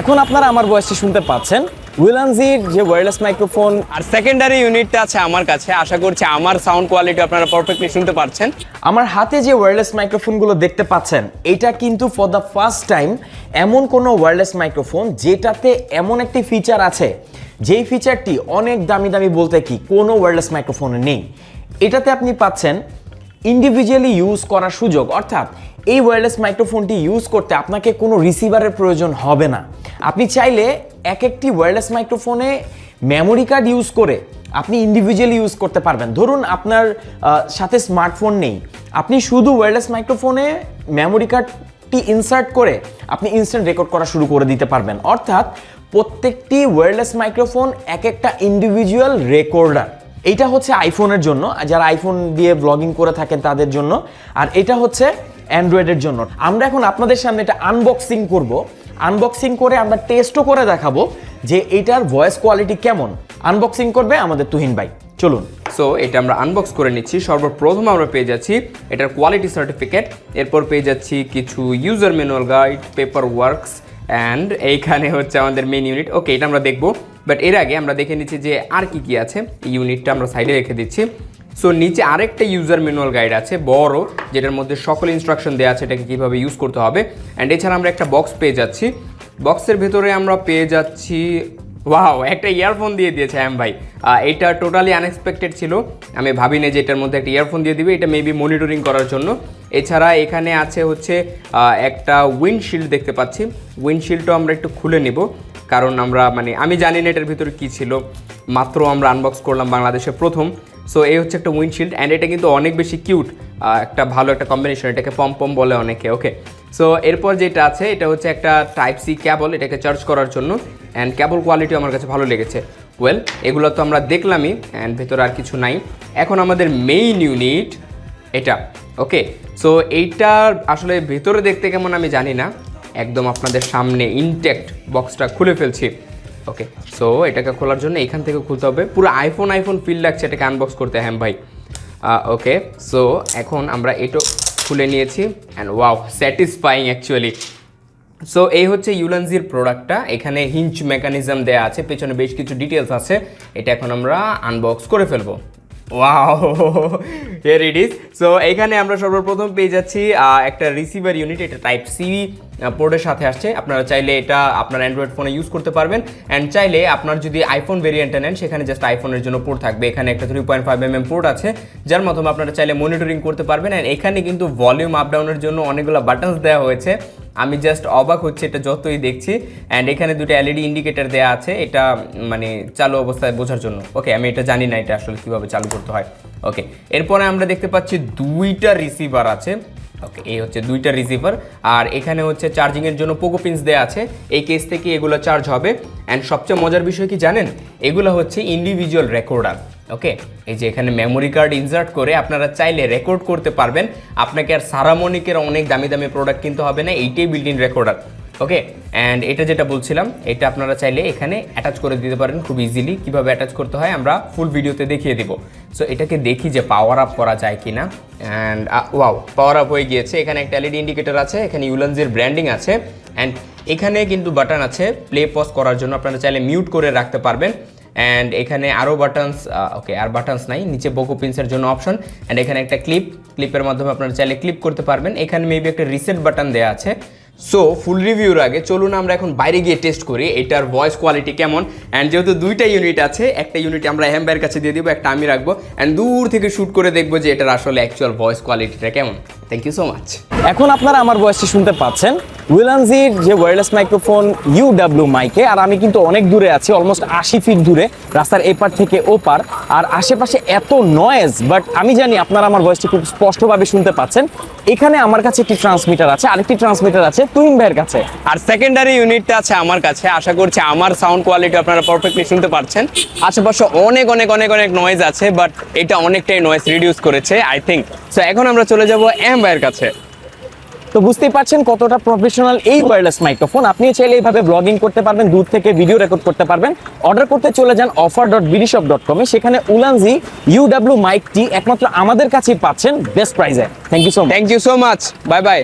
এখন আপনারা আমার ভয়েসটি শুনতে পাচ্ছেন। উলানজির যে ওয়্যারলেস মাইক্রোফোন আর সেকেন্ডারি ইউনিটটা আছে আমার কাছে। আশা করছি আমার সাউন্ড কোয়ালিটি আপনারা পারফেক্টলি শুনতে পাচ্ছেন। আমার হাতে যে ওয়্যারলেস মাইক্রোফোনগুলো দেখতে পাচ্ছেন, এটা কিন্তু ফর দ্য ফার্স্ট টাইম এমন কোনো ওয়্যারলেস মাইক্রোফোন যেটাতে এমন একটি ফিচার আছে, যেই ফিচারটি অনেক দামি দামি বলতে কি কোনো ওয়্যারলেস মাইক্রোফোনে নেই। এটাতে আপনি পাচ্ছেন ইন্ডিভিজুয়ালি ইউজ করার সুযোগ, অর্থাৎ এই ওয়্যারলেস মাইক্রোফোনটি ইউজ করতে আপনাকে কোনো রিসিভারের প্রয়োজন হবে না। আপনি চাইলে এক একটি ওয়্যারলেস মাইক্রোফোনে মেমোরি কার্ড ইউজ করে আপনি ইন্ডিভিজুয়ালি ইউজ করতে পারবেন। ধরুন আপনার সাথে স্মার্টফোন নেই, আপনি শুধু ওয়্যারলেস মাইক্রোফোনে মেমোরি কার্ডটি ইনসার্ট করে আপনি ইনস্ট্যান্ট রেকর্ড করা শুরু করে দিতে পারবেন। অর্থাৎ প্রত্যেকটি ওয়্যারলেস মাইক্রোফোন এক একটা ইন্ডিভিজুয়াল রেকর্ডার। এইটা হচ্ছে আইফোনের জন্য, যারা আইফোন দিয়ে ব্লগিং করে থাকেন তাদের জন্য, আর এটা হচ্ছে অ্যান্ড্রয়েডের জন্য। আমরা এখন আপনাদের সামনে এটা আনবক্সিং করব। আনবক্সিং করে আমরা টেস্টও করে দেখাবো যে এটার ভয়েস কোয়ালিটি কেমন। আনবক্সিং করবে আমাদের তুহিন ভাই, চলুন। সো এটা আমরা আনবক্স করে নিচ্ছি। সর্বপ্রথম আমরা পেয়ে যাচ্ছি এটার কোয়ালিটি সার্টিফিকেট, এরপর পেয়ে যাচ্ছি কিছু user manual guide, paper works, and এইখানে হচ্ছে আমাদের মেন ইউনিট। ওকে, এটা আমরা দেখবো, বাট এর আগে আমরা দেখে নিচ্ছি যে আর কি কি আছে। এই ইউনিটটা আমরা সাইডে রেখে দিচ্ছি। সো নিচে আরেকটা ইউজার ম্যানুয়াল গাইড আছে বড়, যেটার মধ্যে সকল ইনস্ট্রাকশন দেওয়া আছে এটাকে কীভাবে ইউজ করতে হবে। অ্যান্ড এছাড়া আমরা একটা বক্স পেয়ে যাচ্ছি। বক্সের ভেতরে আমরা পেয়ে যাচ্ছি ওয়াও, একটা ইয়ারফোন দিয়ে দিয়েছে ভাই। এটা টোটালি আনএক্সপেক্টেড ছিল, আমি ভাবিনি যে এটার মধ্যে একটা ইয়ারফোন দিয়ে দিবে। এটা মেবি মনিটরিং করার জন্য। এছাড়া এখানে আছে হচ্ছে একটা উইন্ডশিল্ড দেখতে পাচ্ছি। উইন্ডশিল্ডটা আমরা একটু খুলে নিব, কারণ আমরা আমি জানি না এটার ভিতরে কী ছিল, মাত্র আমরা আনবক্স করলাম বাংলাদেশে প্রথম। সো এই হচ্ছে একটা উইন্ডশিল্ড, অ্যান্ড এটা কিন্তু অনেক বেশি কিউট, একটা ভালো একটা কম্বিনেশন, এটাকে পম পম বলে অনেকে। ওকে, সো এরপর যেটা আছে এটা হচ্ছে একটা টাইপ সি ক্যাবল, এটাকে চার্জ করার জন্য, অ্যান্ড ক্যাবল কোয়ালিটি আমার কাছে ভালো লেগেছে। ওয়েল, এগুলো তো আমরা দেখলামই, অ্যান্ড ভেতরে আর কিছু নাই। এখন আমাদের মেইন ইউনিট এটা। ওকে, সো এইটার আসলে ভেতরে দেখতে কেমন আমি জানি না, একদম আপনাদের সামনে ইনটেক্ট বক্সটা খুলে ফেলছি। ওকে, সো এটাকে খোলার জন্য এখান থেকে খুলতে হবে। পুরো আইফোন ফিল লাগছে এটাকে আনবক্স করতে ভাই। ওকে, সো এখন আমরা এটা খুলে নিয়েছি, and wow, satisfying actually. So এই হচ্ছে ইউলানজির প্রোডাক্টটা। এখানে হিঞ্চ মেকানিজম দেওয়া আছে, পেছনে বেশ কিছু ডিটেলস আছে। এটা এখন আমরা আনবক্স করে ফেলবো। Wow, here it is. So এখানে আমরা সর্বপ্রথম পেয়ে যাচ্ছি একটা রিসিভার ইউনিট। এটা টাইপ সি পোর্টের সাথে আসছে। আপনারা চাইলে এটা আপনার অ্যান্ড্রয়েড ফোনে ইউজ করতে পারবেন, অ্যান্ড চাইলে আপনার যদি আইফোন ভেরিয়েন্টে নেন সেখানে জাস্ট আইফোনের জন্য পোর্ট থাকবে। এখানে একটা 3.5mm পোর্ট আছে, যার মাধ্যমে আপনারা চাইলে মনিটরিং করতে পারবেন। অ্যান্ড এখানে কিন্তু ভলিউম আপ ডাউনের জন্য অনেকগুলো বাটনস দেওয়া হয়েছে। আমি জাস্ট অবাক হচ্ছে এটা যতই দেখছি। অ্যান্ড এখানে দুটো এলইডি ইন্ডিকেটার দেওয়া আছে, এটা চালু অবস্থায় বোঝার জন্য। ওকে, আমি এটা জানি না এটা আসলে কীভাবে চালু করতে হয়। ওকে, এরপরে আমরা দেখতে পাচ্ছি দুইটা রিসিভার আছে। ওকে, এই হচ্ছে দুইটা রিসিভার, আর এখানে হচ্ছে চার্জিংয়ের জন্য পোকো পিনস দেওয়া আছে। এই কেস থেকে এগুলো চার্জ হবে। অ্যান্ড সবচেয়ে মজার বিষয় কি জানেন, এগুলো হচ্ছে ইন্ডিভিজুয়াল রেকর্ডার। ওকে, এই যে এখানে মেমোরি কার্ড ইনসার্ট করে আপনারা চাইলে রেকর্ড করতে পারবেন। আপনাকে আর সারামনিকের অনেক দামি দামি প্রোডাক্ট কিনতে হবে না, এইটাই built in recorder. Okay, and এটা যেটা বলছিলাম, এটা আপনারা চাইলে এখানে অ্যাটাচ করে দিতে পারেন খুব ইজিলি। কীভাবে অ্যাটাচ করতে হয় আমরা ফুল ভিডিওতে দেখিয়ে দেবো। সো এটাকে দেখি যে পাওয়ার আপ করা যায় কি না। অ্যান্ড ওয়াও, পাওয়ার আপ হয়ে গিয়েছে। এখানে একটা এলইডি ইন্ডিকেটর আছে, এখানে ইউলানজির ব্র্যান্ডিং আছে, অ্যান্ড এখানে কিন্তু বাটন আছে প্লে পজ করার জন্য, আপনারা চাইলে মিউট করে রাখতে পারবেন। অ্যান্ড এখানে আরও বাটনস, ওকে আর বাটনস নাই, নিচে পোকো পিনসের জন্য অপশন। অ্যান্ড এখানে একটা ক্লিপের মাধ্যমে আপনারা চাইলে ক্লিপ করতে পারবেন। এখানে মেবি একটা রিসেট বাটন দেওয়া আছে। সো ফুল রিভিউর আগে চলুন আমরা এখন বাইরে গিয়ে টেস্ট করি এটার ভয়েস কোয়ালিটি কেমন। অ্যান্ড যেহেতু দুইটা ইউনিট আছে, একটা ইউনিট আমরা ভাইয়ের কাছে দিয়ে দিব, একটা আমি রাখবো, অ্যান্ড দূর থেকে শ্যুট করে দেখবো যে এটার আসলে অ্যাকচুয়াল ভয়েস কোয়ালিটিটা কেমন। Thank you so much. এখন আপনারা আমার ভয়েসটি শুনতে পাচ্ছেন উলানজির যে ওয়্যারলেস মাইক্রোফোন UW মাইকে, আর আমি কিন্তু অনেক দূরে আছি, অলমোস্ট 80 ফিট দূরে, রাস্তার এপার থেকে ওপার, আর আশেপাশে এত নয়েজ, বাট আমি জানি আপনারা আমার ভয়েসটি খুব স্পষ্টভাবে শুনতে পাচ্ছেন। এখানে আমার কাছে একটি ট্রান্সমিটার আছে, আরেকটি ট্রান্সমিটার আছে তুহিন ভাইয়ের কাছে, আর সেকেন্ডারি ইউনিটটা আছে আমার কাছে। আশা করছি আমার সাউন্ড কোয়ালিটি আপনারা পারফেক্টলি শুনতে পাচ্ছেন। আশেপাশে অনেক অনেক অনেক অনেক নয়েজ আছে, বাট এটা অনেকটাই নয়েজ রিডিউস করেছে আই থিঙ্ক। সো এখন আমরা চলে যাব ভাইয়ের কাছে। তো বুঝতেই পারছেন কতটা প্রফেশনাল এই ওয়্যারলেস মাইক্রোফোন। আপনি চাইলে এইভাবে ব্লগিং করতে পারবেন, দূর থেকে ভিডিও রেকর্ড করতে পারবেন। অর্ডার করতে চলে যান offer.bdshop.com এ, সেখানে উলানজি UW মাইকটি একমাত্র আমাদের কাছেই পাচ্ছেন বেস্ট প্রাইসে। Thank you so much. Bye by.